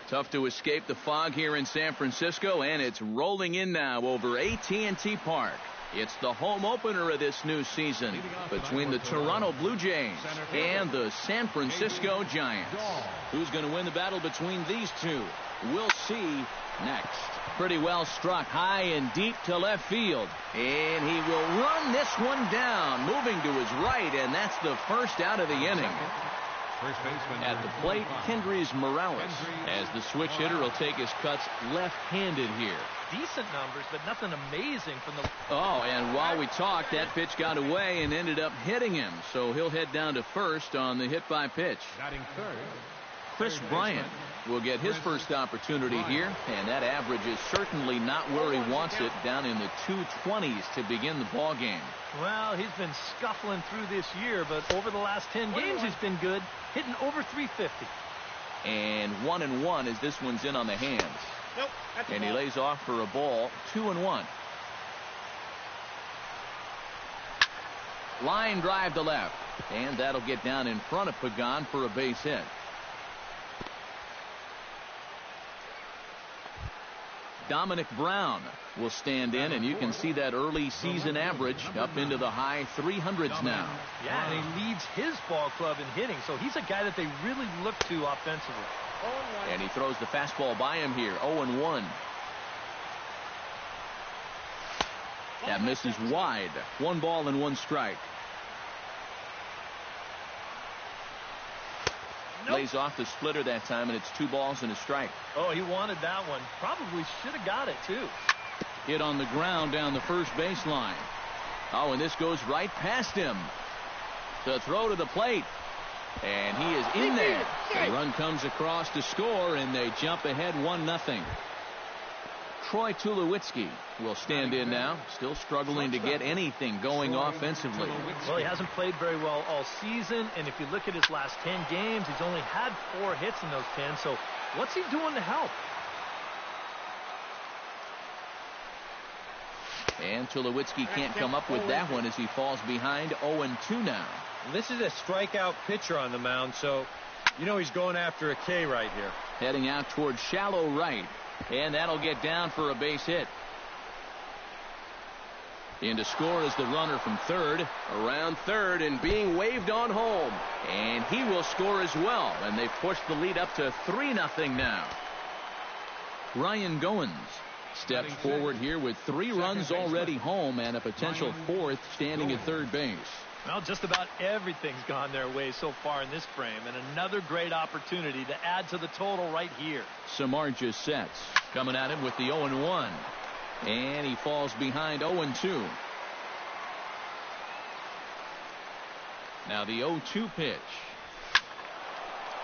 Tough to escape the fog here in San Francisco, and it's rolling in now over AT&T Park. It's the home opener of this new season between the Toronto Blue Jays and the San Francisco Giants. Who's going to win the battle between these two? We'll see next. Pretty well struck high and deep to left field. And he will run this one down, moving to his right, and that's the first out of the inning. At the plate, Kendrys Morales, as the switch hitter will take his cuts left-handed here. Decent numbers, but nothing amazing from the... Oh, and while we talked, that pitch got away and ended up hitting him. So he'll head down to first on the hit by pitch. Chris Bryant will get his first opportunity here, and that average is certainly not where he wants it, down in the 220s to begin the ball game. Well, he's been scuffling through this year, but over the last 10 games he's been good, hitting over 350. And 1-1 as this one's in on the hands. Nope, and he lays off for a ball. 2-1. Line drive to left, and that'll get down in front of Pagan for a base hit. Dominic Brown will stand in, and you can see that early season average up into the high 300s now. Yeah, and he leads his ball club in hitting, so he's a guy that they really look to offensively. And he throws the fastball by him here. 0-1. That misses wide. 1 ball and 1 strike. Nope. Lays off the splitter that time, and it's 2 balls and a strike. Oh, he wanted that one. Probably should have got it, too. Hit on the ground down the first baseline. Oh, and this goes right past him. The throw to the plate. And he is in there. The run comes across to score, and they jump ahead 1-0. Troy Tulowitzki will stand in now, still struggling to get anything going offensively. Well, he hasn't played very well all season, and if you look at his last 10 games, he's only had 4 hits in those 10, so what's he doing to help? And Tulowitzki can't come up with that one as he falls behind 0-2 now. This is a strikeout pitcher on the mound, so you know he's going after a K right here. Heading out towards shallow right. And that'll get down for a base hit. In to score is the runner from third. Around third and being waved on home. And he will score as well. And they've pushed the lead up to 3-0 now. Ryan Goins steps forward here with 3 runs already home and a potential 4th standing at third base. Well, just about everything's gone their way so far in this frame, and another great opportunity to add to the total right here. Samardzija sets, coming at him with the 0-1, and he falls behind 0-2. Now the 0-2 pitch.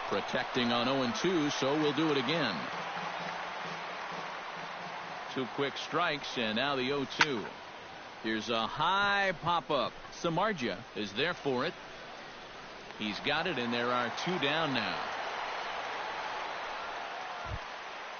Protecting on 0-2, so we'll do it again. 2 quick strikes, and now the 0-2. Here's a high pop-up. Samardzija is there for it. He's got it, and there are 2 down now.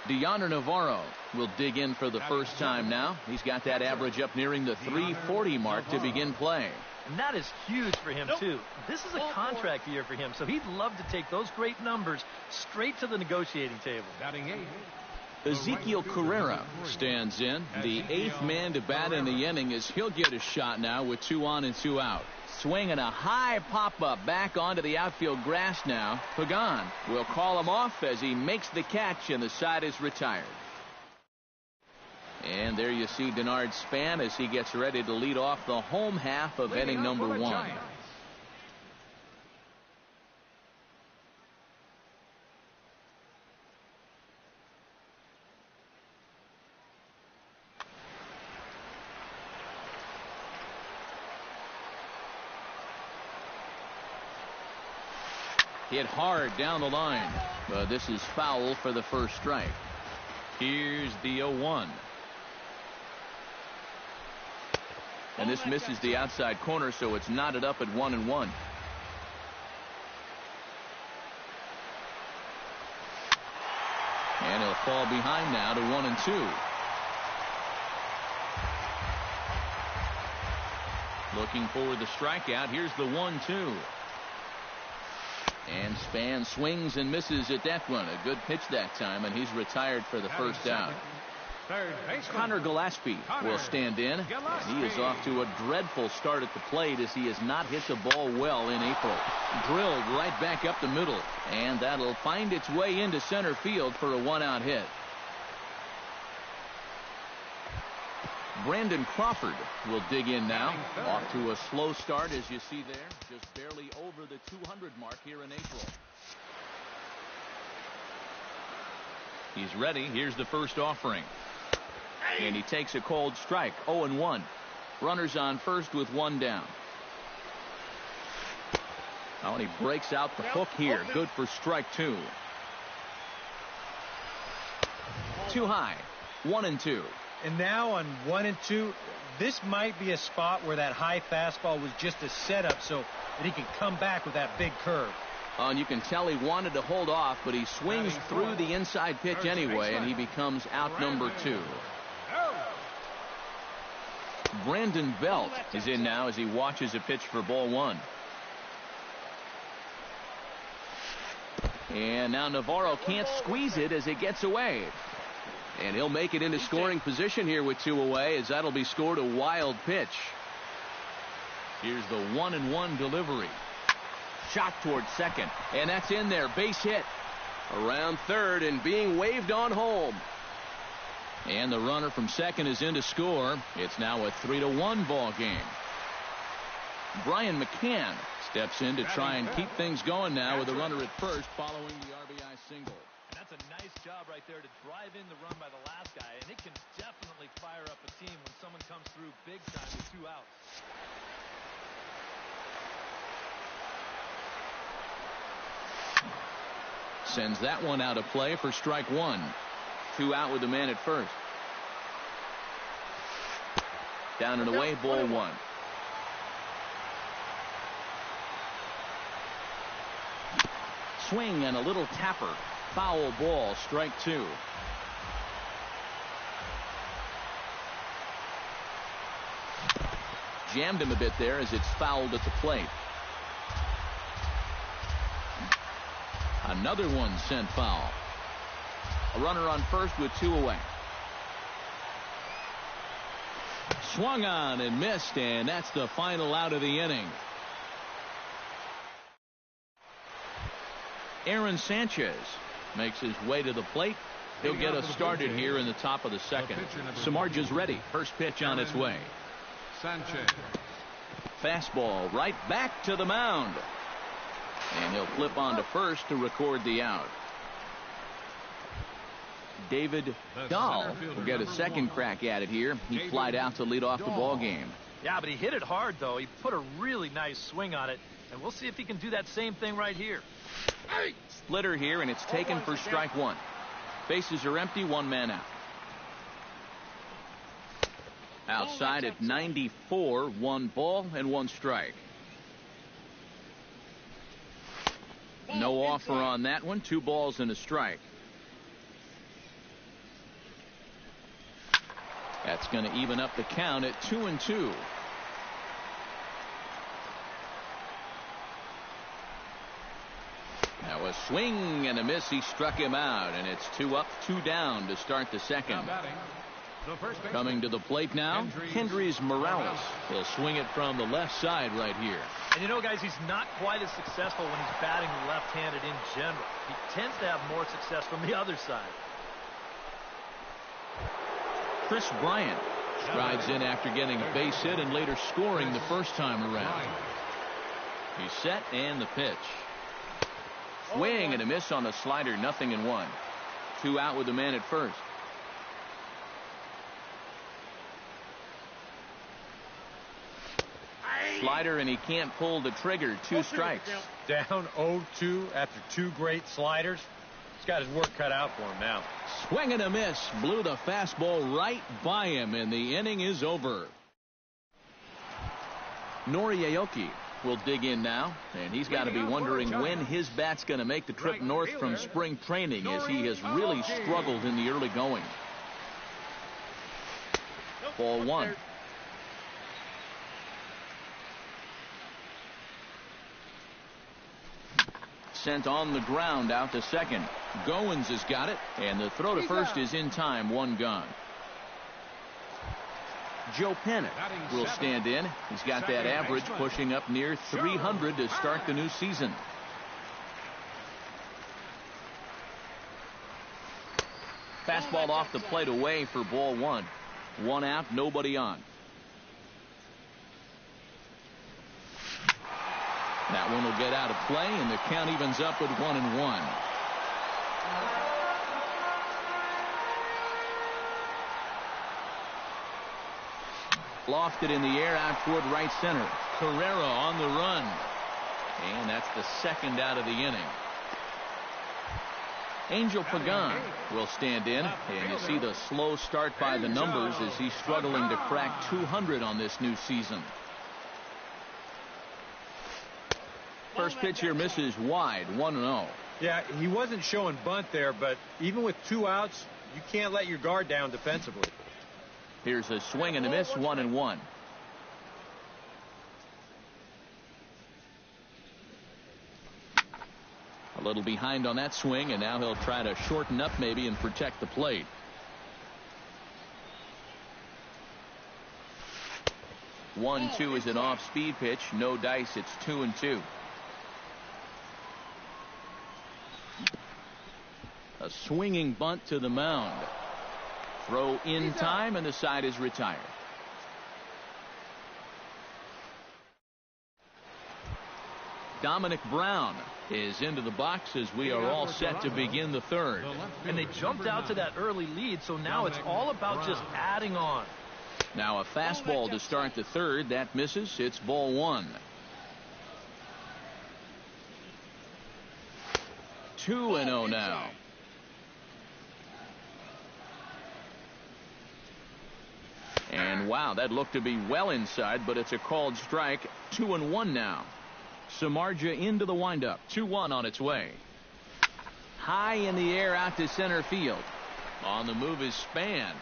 Deoner Navarro will dig in for the first time now. He's got that average up nearing the 340 mark to begin play. And that is huge for him, too. This is a contract year for him, so he'd love to take those great numbers straight to the negotiating table. Ezekiel Carrera stands in, the 8th man to bat in the inning, as he'll get a shot now with 2 on and 2 out. Swinging a high pop-up back onto the outfield grass now. Pagan will call him off as he makes the catch, and the side is retired. And there you see Denard Span as he gets ready to lead off the home half of inning number 1. Hit hard down the line. This is foul for the first strike. Here's the 0-1. And this misses the outside corner, so it's knotted up at 1-1. And he'll fall behind now to 1-2. Looking for the strikeout. Here's the 1-2. And Span swings and misses at that one. A good pitch that time, and he's retired for the first out. Connor Gillespie will stand in, and he is off to a dreadful start at the plate as he has not hit the ball well in April. Drilled right back up the middle, and that'll find its way into center field for a one-out hit. Brandon Crawford will dig in now. Off to a slow start, as you see there. Just barely over the 200 mark here in April. He's ready. Here's the first offering. And he takes a cold strike. 0-1. Runners on first with one down. Oh, and he breaks out the hook here. Good for strike two. Too high. 1-2. And now on 1-2, this might be a spot where that high fastball was just a setup so that he can come back with that big curve. Oh, and you can tell he wanted to hold off, but he swings through the inside pitch anyway, and he becomes out number 2. Brandon Belt is in now as he watches a pitch for ball 1. And now Navarro can't squeeze it as it gets away. And he'll make it into scoring position here with 2 away, as that'll be scored a wild pitch. Here's the 1-1 delivery. Shot towards second, and that's in there. Base hit. Around third and being waved on home. And the runner from second is in to score. It's now a 3-1 ball game. Brian McCann steps in to try and keep things going now with a runner at first following the RBI single. And that's a nice job right there to drive in the run by the last guy, and it can definitely fire up a team when someone comes through big time with 2 outs. Sends that one out of play for strike 1. 2 out with the man at first. Down and away, ball 1. Swing and a little tapper. Foul ball, strike 2. Jammed him a bit there as it's fouled at the plate. Another one sent foul. A runner on first with 2 away. Swung on and missed, and that's the final out of the inning. Aaron Sanchez makes his way to the plate. He'll get us started here in the top of the second. Samardzija ready. First pitch on its way. Sanchez. Fastball right back to the mound. And he'll flip on to first to record the out. David Dahl will get a second crack at it here. He flied out to lead off the ball game. Yeah, but he hit it hard, though. He put a really nice swing on it, and we'll see if he can do that same thing right here. Splitter here, and it's taken for strike 1. Bases are empty, 1 man out. Outside at 94, 1 ball and 1 strike. No offer on that one. 2 balls and a strike. That's going to even up the count at 2-2. Now a swing and a miss. He struck him out, and it's 2 up, 2 down to start the second. Coming to the plate now, Kendrys Morales. He'll swing it from the left side right here. And you know, guys, he's not quite as successful when he's batting left-handed in general. He tends to have more success from the other side. Chris Bryant strides in after getting a base hit and later scoring the first time around. He's set and the pitch. Swing and a miss on the slider, 0-1. 2 out with the man at first. Slider, and he can't pull the trigger. 2 strikes. Down 0-2 after 2 great sliders. He's got his work cut out for him now. Swing and a miss. Blew the fastball right by him, and the inning is over. Nori Aoki will dig in now, and he's got to be wondering when his bat's going to make the trip north from spring training, as he has really struggled in the early going. Ball 1. sent on the ground out to second. Goins has got it, and the throw to first is in time. One gone. Joe Pennant will stand in. He's got that average pushing up near 300 to start the new season. Fastball off the plate away for ball one. One out, nobody on. That one will get out of play, and the count evens up at 1-1. Lofted in the air out toward right center. Carrera on the run. And that's the second out of the inning. Angel Pagan will stand in, and you see the slow start by the numbers as he's struggling to crack 200 on this new season. First pitch here misses wide, 1-0. Yeah, he wasn't showing bunt there, but even with 2 outs, you can't let your guard down defensively. Here's a swing and a miss, 1-1. A little behind on that swing, and now he'll try to shorten up maybe and protect the plate. One-two is an off-speed pitch. No dice. It's 2-2. A swinging bunt to the mound. Throw in time, and the side is retired. Dominic Brown is into the box as we are all set to begin the third. And they jumped out to that early lead, so now it's all about just adding on. Now a fastball to start the third. That misses. It's ball one. 2-0 now. And wow, that looked to be well inside, but it's a called strike. 2-1 now. Samardzija into the windup. 2-1 on its way. High in the air out to center field. On the move is Span.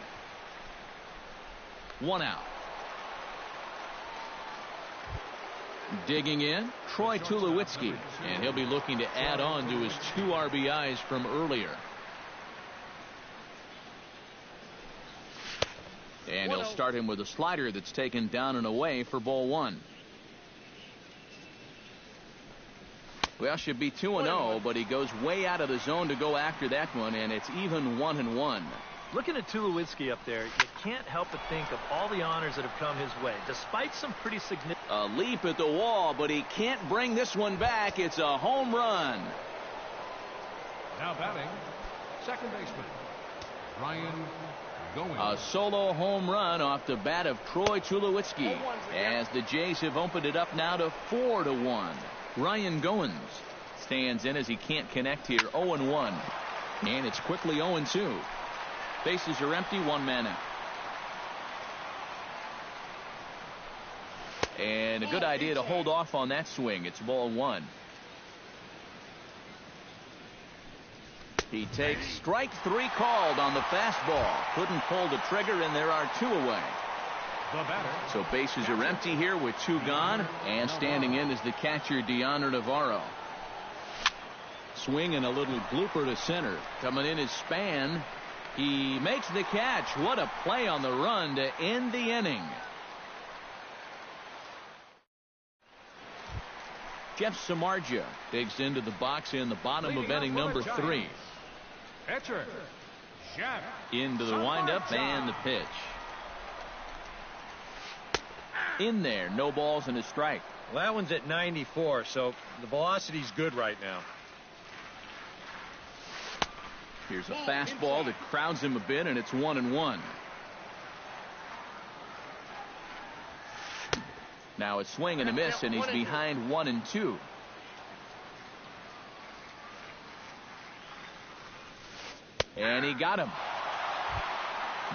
1 out. Digging in, Troy Tulowitzki, and he'll be looking to add on to his 2 RBIs from earlier. And he'll start him with a slider that's taken down and away for ball one. Well, should be 2-0, but he goes way out of the zone to go after that one, and it's even 1-1. Looking at Tulowitzki up there, you can't help but think of all the honors that have come his way, despite some pretty significant... A leap at the wall, but he can't bring this one back. It's a home run. Now batting, second baseman, Ryan Goins. A solo home run off the bat of Troy Tulowitzki, as the Jays have opened it up now to 4-1. Ryan Goins stands in as he can't connect here. 0-1. And it's quickly 0-2. Bases are empty, 1 man out. And a good idea to hold off on that swing. It's ball one. He takes strike 3 called on the fastball. Couldn't pull the trigger, and there are 2 away. So bases are empty here with 2 gone, and standing in is the catcher Deoner Navarro. Swing and a little blooper to center. Coming in is Span. He makes the catch. What a play on the run to end the inning. Jeff Samardzija digs into the box in the bottom of inning number 3. Pitcher, Jeff into the windup and the pitch. In there, no balls and a strike. Well, that one's at 94, so the velocity's good right now. Here's a fastball that crowds him a bit, and it's 1-1. Now a swing and a miss, and he's behind 1-2. And he got him.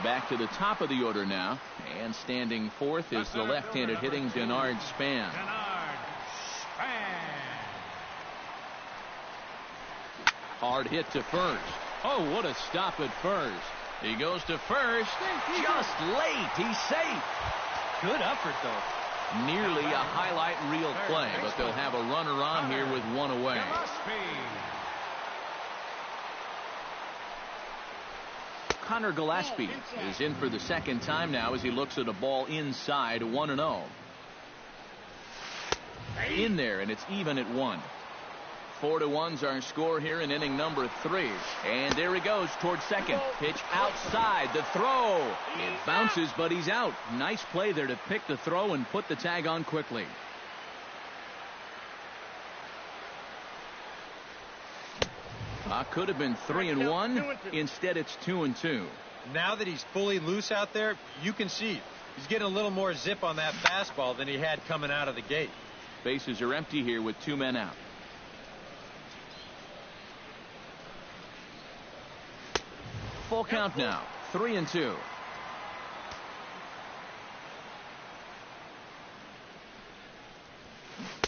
Back to the top of the order now, and standing fourth is the left-handed hitting Denard Span. Hard hit to first. Oh, what a stop at first. He goes to first, just late. He's safe. Good effort, though. Nearly a highlight reel play, but they'll have a runner on here with one away. Connor Gillespie is in for the second time now as he looks at a ball inside 1-0. In there, and it's even at 1. 4-1's our score here in inning number 3. And there he goes towards second. Pitch outside. The throw. It bounces, but he's out. Nice play there to pick the throw and put the tag on quickly. Could have been 3-1. Instead, it's 2-2. Now that he's fully loose out there, you can see he's getting a little more zip on that fastball than he had coming out of the gate. Bases are empty here with 2 men out. Full count now. 3-2.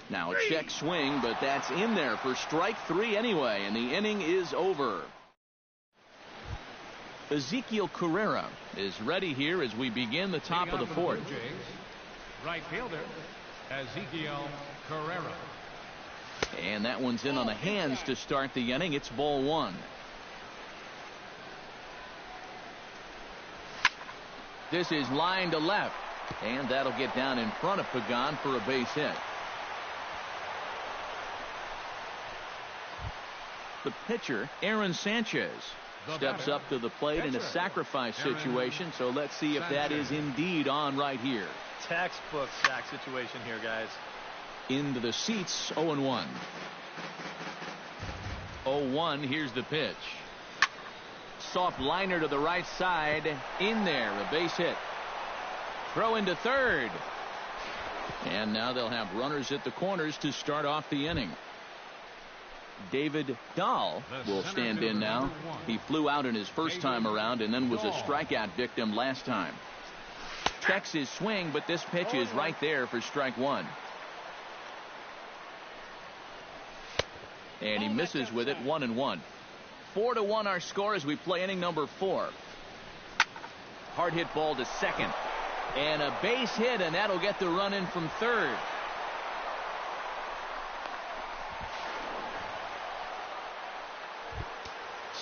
Now a check swing, but that's in there for strike 3 anyway, and the inning is over. Ezekiel Carrera is ready here as we begin the top of the 4th. Right fielder, Ezekiel Carrera. And that one's in on the hands to start the inning. It's ball 1. This is line to left, and that'll get down in front of Pagan for a base hit. The pitcher, Aaron Sanchez, steps up to the plate in a sacrifice situation, so let's see if that is indeed on right here. Textbook sack situation here, guys. Into the seats, 0-1. 0-1, here's the pitch. Soft liner to the right side. In there, a base hit. Throw into third. And now they'll have runners at the corners to start off the inning. David Dahl will stand in now. He flew out in his first time around and then was a strikeout victim last time. Checks his swing, but this pitch is right there for strike 1. And he misses with it. 1-1. 4-1 our score as we play inning number 4. Hard hit ball to second. And a base hit, and that'll get the run in from third.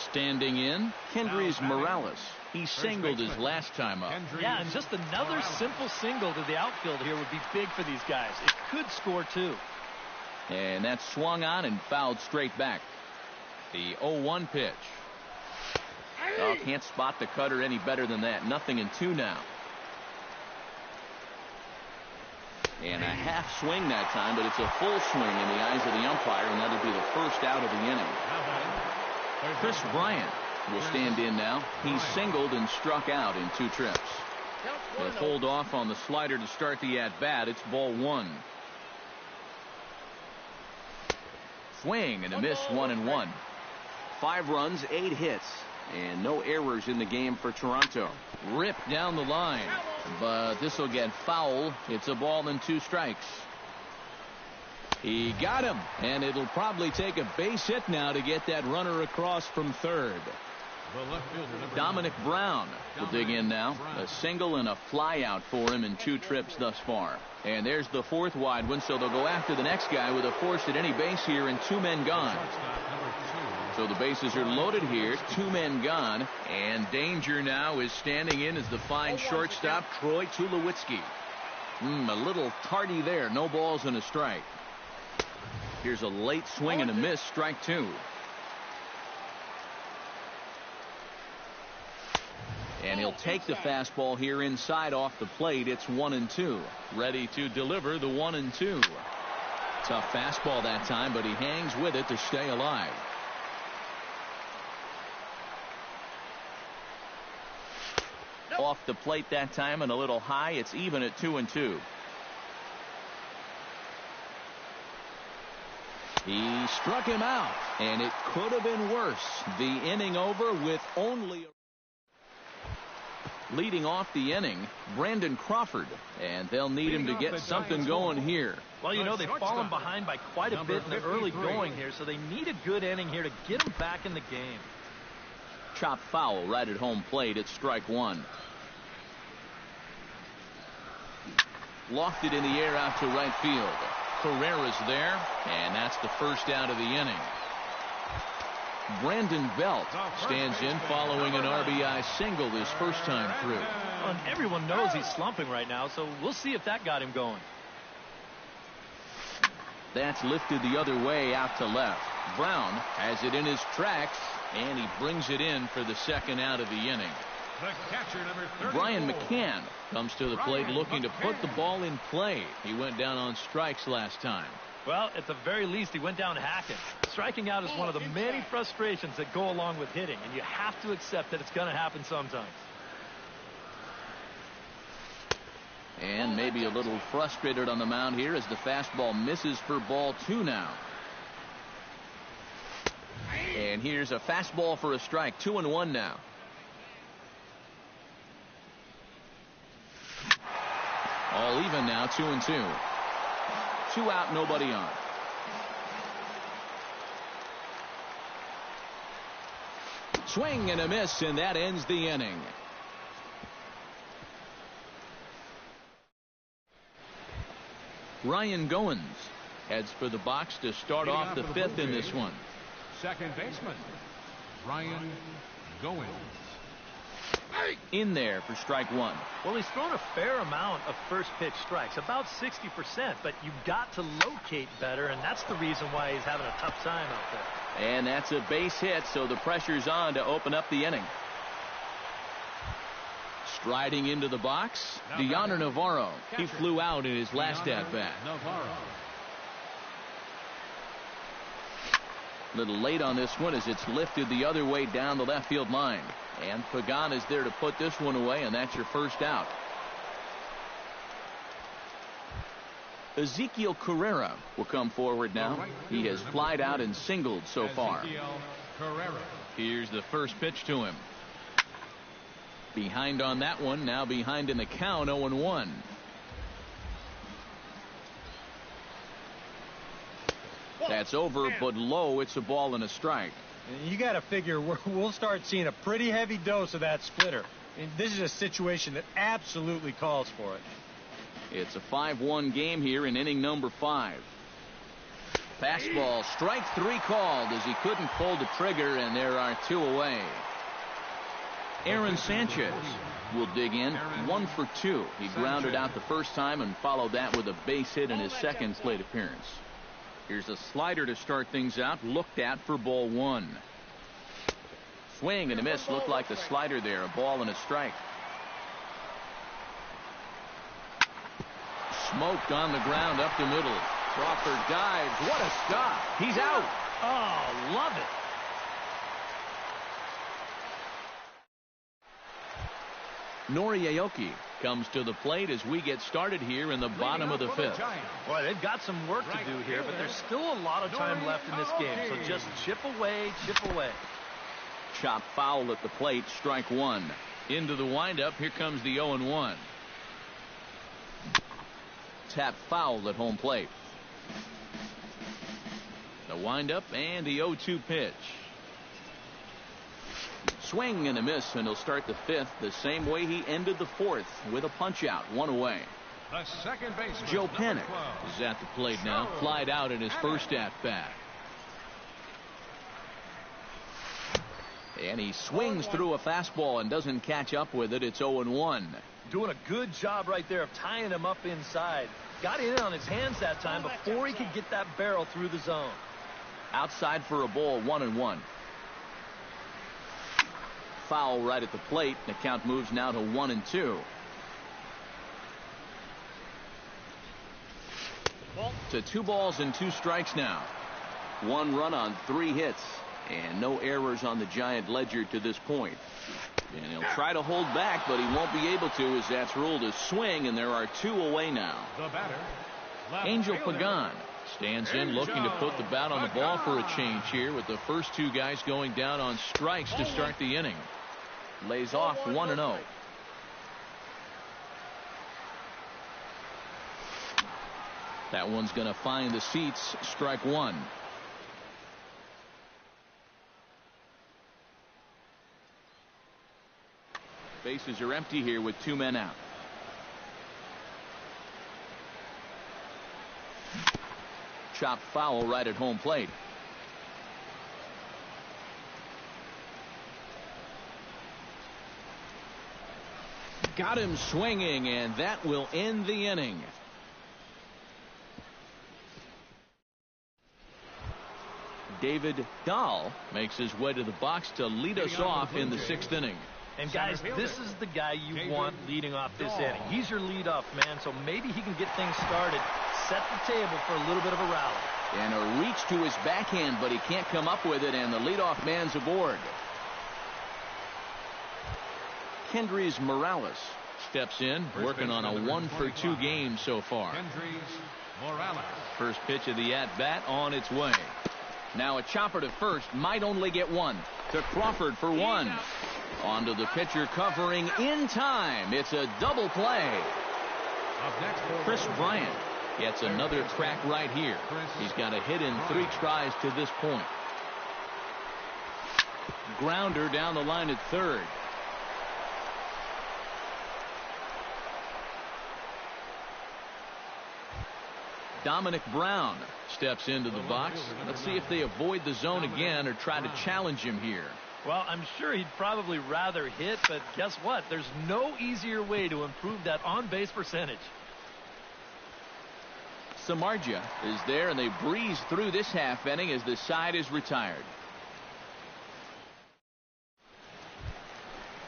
Standing in, Kendrys Morales. He singled his last time up. Yeah, and just another simple single to the outfield here would be big for these guys. It could score 2. And that swung on and fouled straight back. The 0-1 pitch. Oh, can't spot the cutter any better than that. 0-2 now. And a half swing that time, but it's a full swing in the eyes of the umpire, and that'll be the first out of the inning. Chris Bryant will stand in now. He's singled and struck out in 2 trips. He'll hold off on the slider to start the at-bat. It's ball 1. Swing and a miss. 1-1. 5 runs, 8 hits, and no errors in the game for Toronto. Ripped down the line, but this will get foul. It's a ball and 2 strikes. He got him, and it'll probably take a base hit now to get that runner across from third. Dominic Brown will dig in now. A single and a fly out for him in 2 trips thus far. And there's the 4th wide one, so they'll go after the next guy with a force at any base here and 2 men gone. So the bases are loaded here, 2 men gone, and danger now is standing in as the fine shortstop, Troy Tulowitzki. A little tardy there, no balls and a strike. Here's a late swing and a miss, strike 2. And he'll take the fastball here inside off the plate. It's 1-2. Ready to deliver the 1-2. Tough fastball that time, but he hangs with it to stay alive. Off the plate that time and a little high. It's even at 2-2. He struck him out, and it could have been worse. The inning over with only leading off the inning, Brandon Crawford, and they'll need him to get something going here. Well, you know, they've fallen behind by quite a bit in the early going here, so they need a good inning here to get them back in the game. Chop foul right at home plate. It's strike 1. Lofted in the air out to right field. Carrera's there, and that's the first out of the inning. Brandon Belt stands in following an RBI single his first time through. And everyone knows he's slumping right now, so we'll see if that got him going. That's lifted the other way out to left. Brown has it in his tracks, and he brings it in for the second out of the inning. The catcher, number 34. Brian McCann comes to the plate looking to put the ball in play. He went down on strikes last time. Well, at the very least, he went down hacking. Striking out is one of the many frustrations that go along with hitting, and you have to accept that it's going to happen sometimes. And maybe a little frustrated on the mound here as the fastball misses for ball 2 now. And here's a fastball for a strike. 2-1 now. All even now, 2-2. 2 out, nobody on. Swing and a miss, and that ends the inning. Ryan Goins heads for the box to start off the 5th in this one. Second baseman, Ryan Goins. In there for strike 1. Well, he's thrown a fair amount of first pitch strikes, about 60%, but you've got to locate better, and that's the reason why he's having a tough time out there. And that's a base hit, so the pressure's on to open up the inning. Striding into the box, Deoner Navarro. He flew out in his last at-bat. A little late on this one as it's lifted the other way down the left field line. And Pagan is there to put this one away, and that's your first out. Ezekiel Carrera will come forward now. He has flied out and singled so far. Here's the first pitch to him. Behind on that one, now behind in the count, 0-1. That's over, but low. It's a ball and a strike. You got to figure we'll start seeing a pretty heavy dose of that splitter. And this is a situation that absolutely calls for it. It's a 5-1 game here in inning number 5. Fastball, strike 3 called as he couldn't pull the trigger, and there are 2 away. Aaron Sanchez will dig in, 1 for 2. He grounded out the first time and followed that with a base hit in his second plate appearance. Here's a slider to start things out, looked at for ball 1. Swing and a miss. Looked like the slider there. A ball and a strike. Smoked on the ground up the middle. Crawford dives. What a stop. He's out. Oh, love it. Nori Aoki comes to the plate as we get started here in the bottom of the 5th. Boy, they've got some work to do here, but there's still a lot of time left in this game, so just chip away, chip away. Chop foul at the plate, strike 1. Into the windup, here comes the 0-1. Tap foul at home plate. The windup and the 0-2 pitch. Swing and a miss, and he'll start the 5th the same way he ended the 4th with a punch out, 1 away. The second baseman, Joe Panik is at the plate now, flied out in his first at bat. And he swings through a fastball and doesn't catch up with it. It's 0-1. Doing a good job right there of tying him up inside. Got in on his hands that time before he could get that barrel through the zone. Outside for a ball, 1-1. Foul right at the plate. The count moves now to 1-2. To 2 balls and 2 strikes now. 1 run on 3 hits. And no errors on the Giant ledger to this point. And he'll try to hold back, but he won't be able to as that's ruled a swing, and there are 2 away now. The batter, Angel Pagan stands in looking to put the bat on the ball for a change here with the first 2 guys going down on strikes to start the inning. Lays off 1-0. That one's going to find the seats. Strike 1. Bases are empty here with 2 men out. Chopped foul right at home plate. Got him swinging, and that will end the inning. David Dahl makes his way to the box to lead us off in the 6th inning. And guys, this is the guy you want leading off this inning. He's your leadoff man, so maybe he can get things started, set the table for a little bit of a rally. And a reach to his backhand, but he can't come up with it, and the leadoff man's aboard. Kendrys Morales steps in, working on a 1-for-2 game so far. First pitch of the at-bat on its way. Now a chopper to first, might only get one. To Crawford for one. Onto the pitcher covering in time. It's a double play. Chris Bryant gets another crack right here. He's got a hit in 3 tries to this point. Grounder down the line at third. Dominic Brown steps into the box. Let's see if they avoid the zone again or try to challenge him here. Well, I'm sure he'd probably rather hit, but guess what? There's no easier way to improve that on-base percentage. Samardzija is there, and they breeze through this half inning as the side is retired.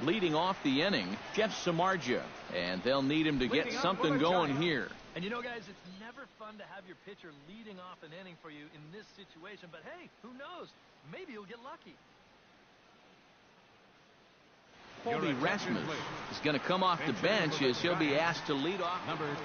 Leading off the inning, Jeff Samardzija, and they'll need him to get something going here. And you know, guys, it's never fun to have your pitcher leading off an inning for you in this situation, but hey, who knows? Maybe you'll get lucky. Colby Rasmus is going to come off the bench as he'll be asked to lead off. Number 20.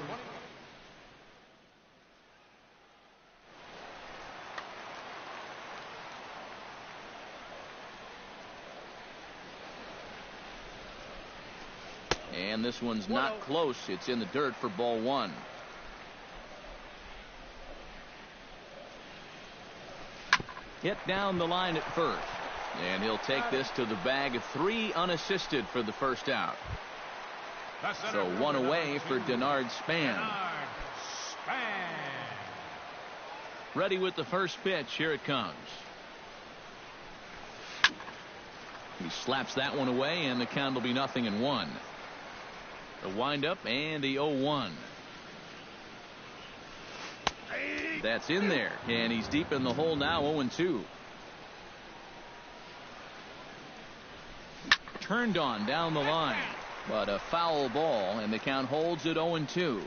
And this one's not close. It's in the dirt for ball 1. Hit down the line at first. And he'll take this to the bag. 3 unassisted for the first out. So 1 away for Denard Span. Ready with the first pitch. Here it comes. He slaps that one away, and the count will be 0-1. The windup and the 0-1. That's in there, and he's deep in the hole now. 0-2. Turned on down the line, but a foul ball, and the count holds at 0-2.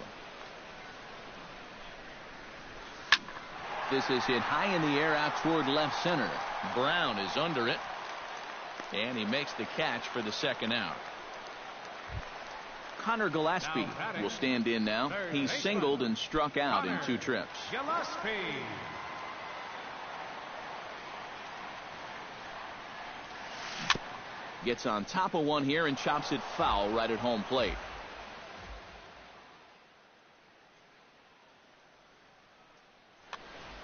This is hit high in the air out toward left center. Brown is under it, and he makes the catch for the second out. Connor Gillespie will stand in now. He's singled and struck out in 2 trips. Gets on top of one here and chops it foul right at home plate.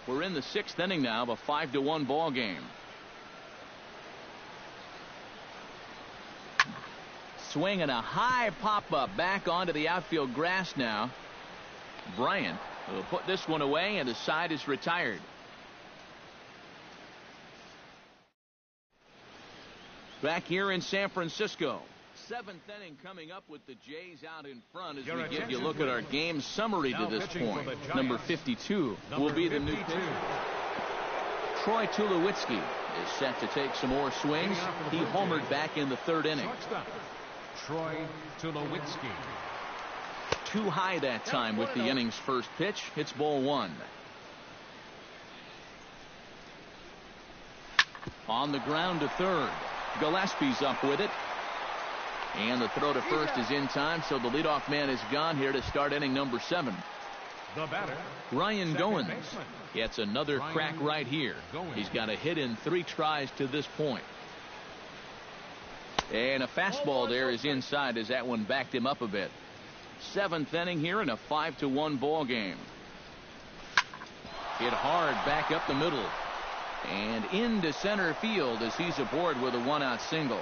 We're in the 6th inning now of a 5-1 ball game. Swinging a high pop-up back onto the outfield grass now. Bryant will put this one away, and the side is retired. Back here in San Francisco. 7th inning coming up with the Jays out in front as we give you a look at our game summary to this point. Number 52 will be the new pitcher. Troy Tulowitzki is set to take some more swings. He homered back in the 3rd inning. Troy Tulowitzki. Too high that time with the inning's first pitch. It's ball 1. On the ground to third. Gillespie's up with it. And the throw to first is in time, so the leadoff man is gone here to start inning number 7. The batter, Ryan Goins gets another crack right here. He's got a hit in 3 tries to this point. And a fastball there is inside as that one backed him up a bit. 7th inning here in a 5-1 ball game. Hit hard back up the middle. And into center field as he's aboard with a 1-out single.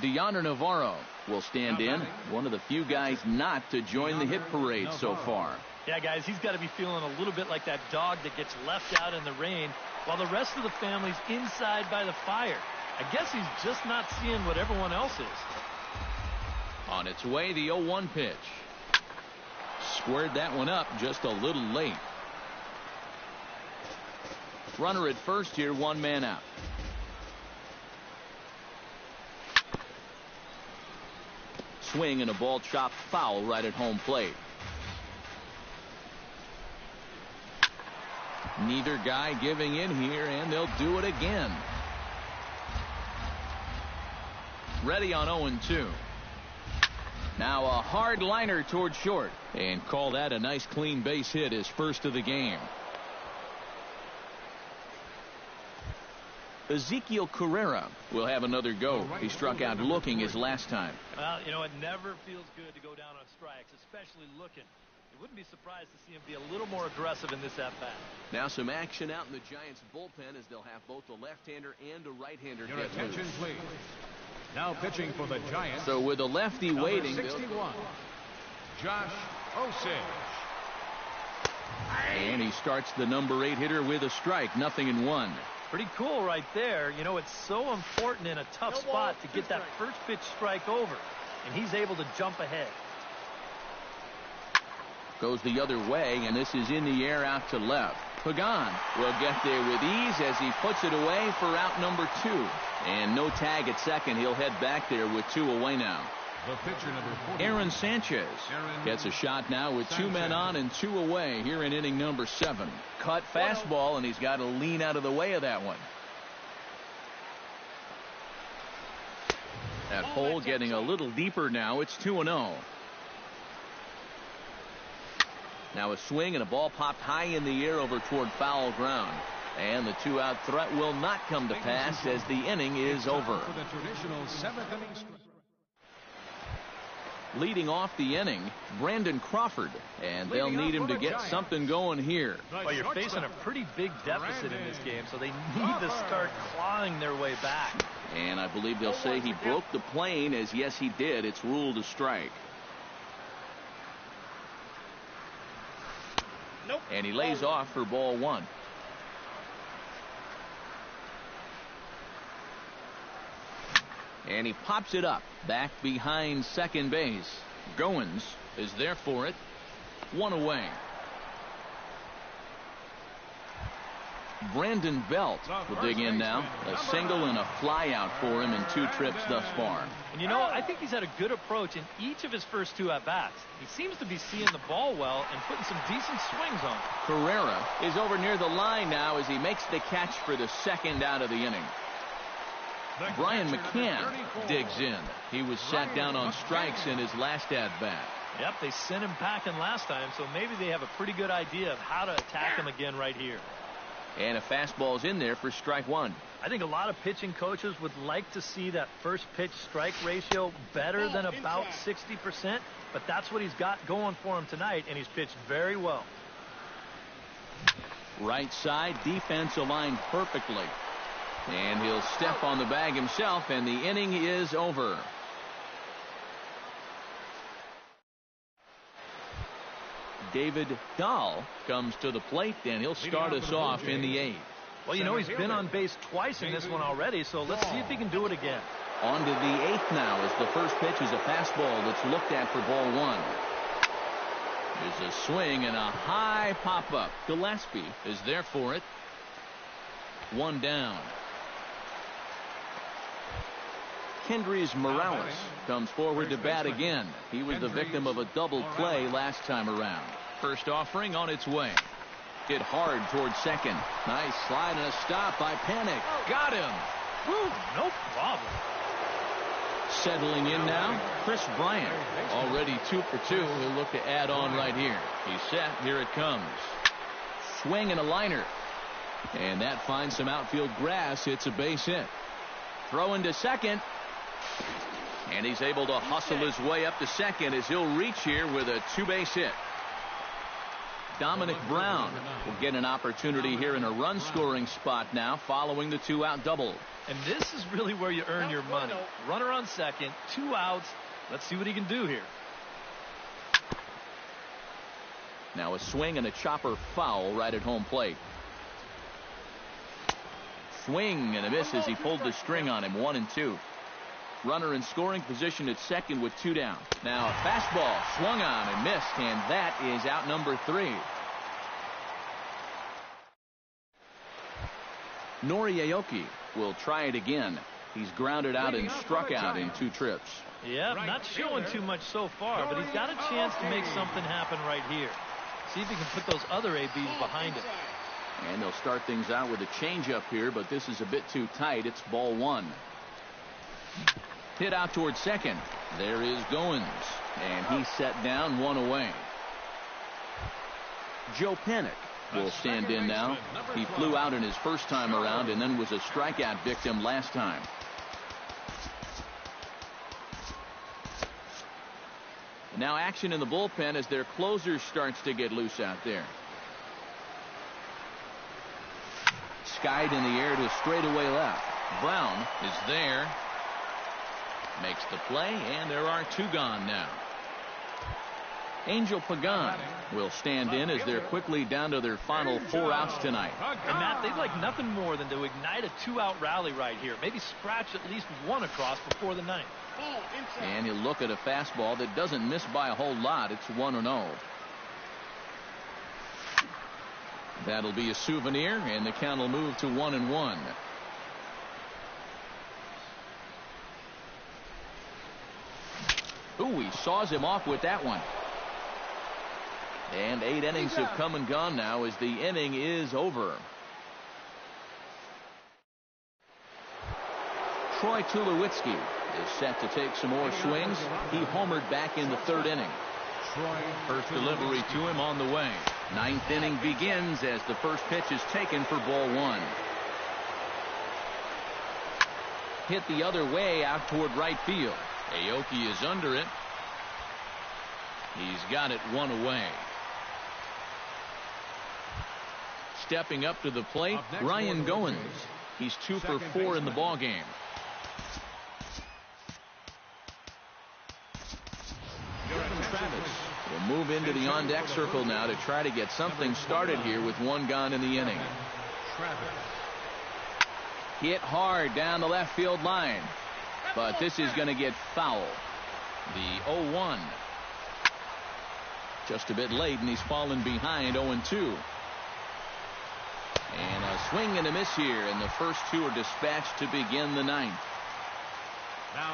Deander Navarro will stand in. One of the few guys not to join the hit parade so far. Yeah, guys, he's got to be feeling a little bit like that dog that gets left out in the rain while the rest of the family's inside by the fire. I guess he's just not seeing what everyone else is. On its way, the 0-1 pitch. Squared that one up just a little late. Runner at first here, one man out. Swing and a ball chopped foul right at home plate. Neither guy giving in here, and they'll do it again. Ready on 0-2. Now a hard liner toward short, and call that a nice clean base hit, his first of the game. Ezekiel Carrera will have another go. He struck out looking his last time. Well, you know, it never feels good to go down on strikes, especially looking. You wouldn't be surprised to see him be a little more aggressive in this at-bat. Now some action out in the Giants bullpen as they'll have both a left-hander and a right-hander. Your attention, please. Now pitching for the Giants. So with a lefty waiting, 61, Josh Osage. And he starts the number 8 hitter with a strike, 0-1. Pretty cool right there. You know, it's so important in a tough spot to get that first pitch strike over, and he's able to jump ahead. Goes the other way, and this is in the air out to left. Pagan will get there with ease as he puts it away for out number 2. And no tag at second. He'll head back there with 2 away now. The pitcher number 40. Aaron Sanchez gets a shot now with 2 men on and 2 away here in inning number 7. Cut fastball, and he's got to lean out of the way of that one. That hole getting a little deeper now. It's 2-0. Now a swing and a ball popped high in the air over toward foul ground. And the 2-out threat will not come to pass as the inning is over. For the traditional 7th inning strike. Leading off the inning, Brandon Crawford, and they'll need him to get something going here. Well, you're facing a pretty big deficit in this game, so they need to start clawing their way back. And I believe they'll say he broke the plane, as yes he did. It's ruled a strike. And he lays off for ball 1. And he pops it up back behind second base. Goins is there for it. 1 away. Brandon Belt will dig in now. A single and a fly out for him in 2 trips thus far. And you know, I think he's had a good approach in each of his first 2 at-bats. He seems to be seeing the ball well and putting some decent swings on it. Carrera is over near the line now as he makes the catch for the 2nd out of the inning. Brian McCann digs in. He was sat down on strikes in his last at-bat. Yep, they sent him packing last time, so maybe they have a pretty good idea of how to attack him again right here. And a fastball's in there for strike 1. I think a lot of pitching coaches would like to see that first pitch strike ratio better than about 60%, but that's what he's got going for him tonight, and he's pitched very well. Right side, defense aligned perfectly. And he'll step on the bag himself, and the inning is over. David Dahl comes to the plate, and he'll start us off in the 8th. Well, you know, he's been on base twice in this one already, so let's see if he can do it again. On to the 8th now as the first pitch is a fastball that's looked at for ball 1. There's a swing and a high pop-up. Gillespie is there for it. 1 down. Kendrys Morales comes forward to bat again. He was the victim of a double play last time around. First offering on its way. Hit hard towards second. Nice slide and a stop by Panic. Got him. Woo, no problem. Settling in now, Chris Bryant. Already 2 for 2. He'll look to add on right here. He's set. Here it comes. Swing and a liner. And that finds some outfield grass. It's a base hit. Throw into second. And he's able to hustle his way up to second as he'll reach here with a 2-base hit. Dominic Brown will get an opportunity here in a run-scoring spot now following the 2-out double. And this is really where you earn your money. Runner on second, 2 outs. Let's see what he can do here. Now a swing and a chopper foul right at home plate. Swing and a miss as he pulled the string on him. 1-2. Runner in scoring position at second with 2 down. Now a fastball swung on and missed, and that is out number 3. Nori Aoki will try it again. He's grounded out and struck out in 2 trips. Yeah, not showing too much so far, but he's got a chance to make something happen right here. See if he can put those other ABs behind him. And they'll start things out with a changeup here, but this is a bit too tight. It's ball 1. Hit out towards second. There is Goins, and he's set down 1 away. Joe Panik will stand in now. He flew out in his first time around and then was a strikeout victim last time. Now action in the bullpen as their closer starts to get loose out there. Skied in the air to straightaway left. Brown is there. Makes the play, and there are 2 gone now. Angel Pagan will stand in as they're quickly down to their final 4 outs tonight. And Matt, they'd like nothing more than to ignite a 2-out rally right here. Maybe scratch at least 1 across before the 9th. And he'll look at a fastball that doesn't miss by a whole lot. It's 1-0. That'll be a souvenir, and the count will move to 1-1. Ooh, he saws him off with that one. And 8 innings have come and gone now as the inning is over. Troy Tulowitzki is set to take some more swings. He homered back in the 3rd inning. First delivery to him on the way. 9th inning begins as the first pitch is taken for ball 1. Hit the other way out toward right field. Aoki is under it. He's got it 1 away. Stepping up to the plate, Ryan Goins. He's 2 for 4 in the ballgame. Will move into the on-deck circle now to try to get something started here with 1 gone in the inning. Hit hard down the left field line, but this is going to get foul. The 0-1. Just a bit late, and he's fallen behind 0-2. And a swing and a miss here, and the first 2 are dispatched to begin the 9th.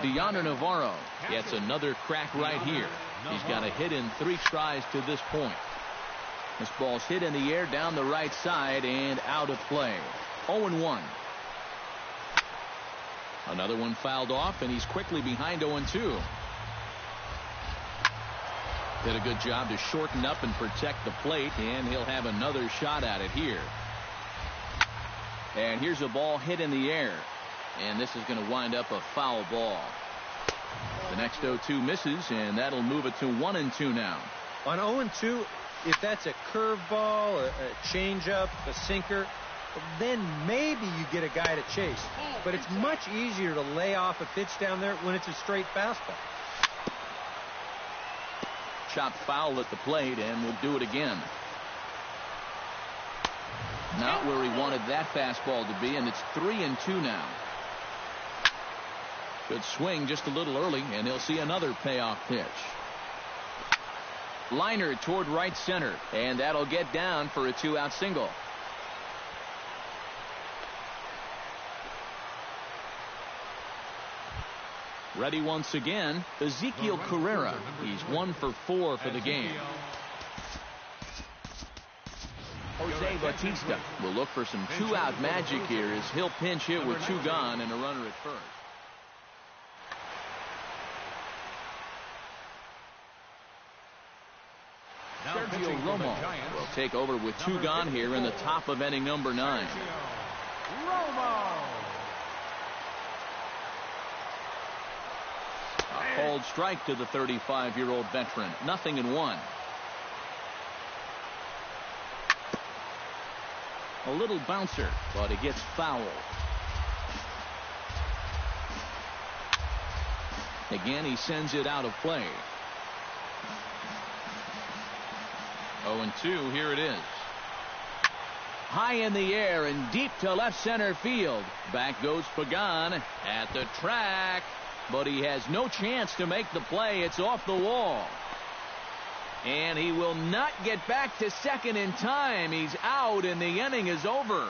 Deoner Navarro gets another crack right here. He's got a hit in 3 tries to this point. This ball's hit in the air down the right side and out of play. 0-1. Another one fouled off, and he's quickly behind 0-2. Did a good job to shorten up and protect the plate, and he'll have another shot at it here. And here's a ball hit in the air, and this is going to wind up a foul ball. The next 0-2 misses, and that'll move it to 1-2 now. On 0-2, if that's a curveball, a changeup, a sinker, then maybe you get a guy to chase. But it's much easier to lay off a pitch down there when it's a straight fastball. Chopped foul at the plate, and we'll do it again. Not where he wanted that fastball to be, and it's 3-2 now. Good swing just a little early, and he'll see another payoff pitch. Liner toward right center, and that'll get down for a 2-out single. Ready once again, Ezekiel Carrera. He's 1 for 4 for the game. Jose Bautista will look for some 2-out magic here as he'll pinch hit with 2 gone and a runner at first. Sergio Romo will take over with 2 gone here in the top of inning number 9. A called strike to the 35-year-old veteran. 0-1. A little bouncer, but it gets foul. Again, he sends it out of play. 0-2, here it is. High in the air and deep to left center field. Back goes Pagan at the track, but he has no chance to make the play. It's off the wall. And he will not get back to second in time. He's out and the inning is over.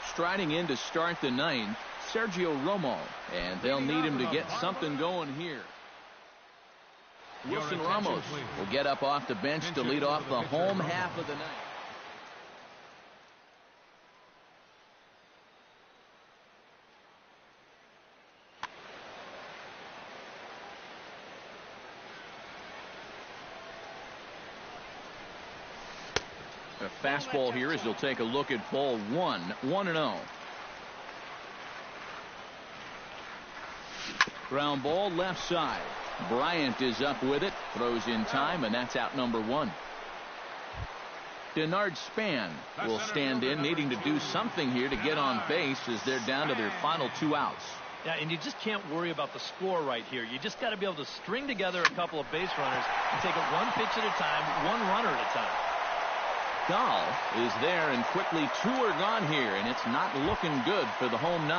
Striding in to start the ninth, Sergio Romo, and they'll need him to get something going here. Wilson Ramos will get up off the bench to lead off the home half of the ninth. A fastball here as he'll take a look at ball one. 1-0. Ground ball left side. Bryant is up with it, throws in time, and that's out number one. Denard Span will stand in, needing to do something here to get on base as they're down to their final 2 outs. Yeah, and you just can't worry about the score right here. You just got to be able to string together a couple of base runners and take it one pitch at a time, one runner at a time. Dahl is there, and quickly 2 are gone here, and it's not looking good for the home 9.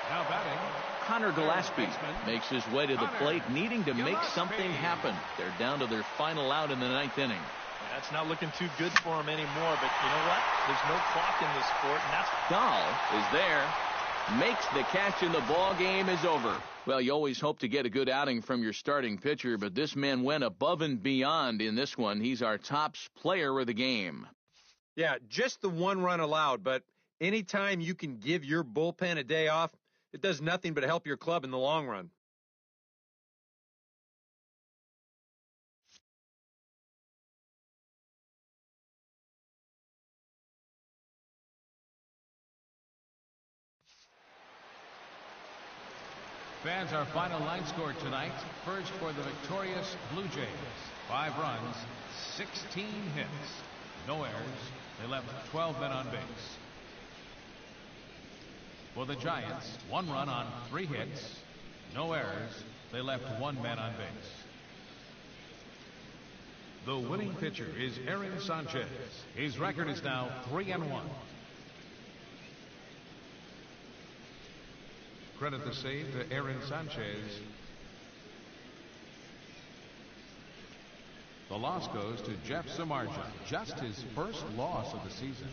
Now batting, Connor Gillespie makes his way to the plate, needing to make something happen. They're down to their final out in the 9th inning. Yeah, it's not looking too good for him anymore, but you know what? There's no clock in this sport, and that's... Dahl is there, makes the catch, and the ball game is over. Well, you always hope to get a good outing from your starting pitcher, but this man went above and beyond in this one. He's our top player of the game. Yeah, just the 1 run allowed, but anytime you can give your bullpen a day off, it does nothing but help your club in the long run. fans, our final line score tonight. First for the victorious Blue Jays. 5 runs, 16 hits, no errors. They left 12 men on base. For the Giants, 1 run on 3 hits, no errors. They left 1 man on base. The winning pitcher is Aaron Sanchez. His record is now 3-1. Credit the save to Aaron Sanchez. The loss goes to Jeff Samardzija, just his first loss of the season.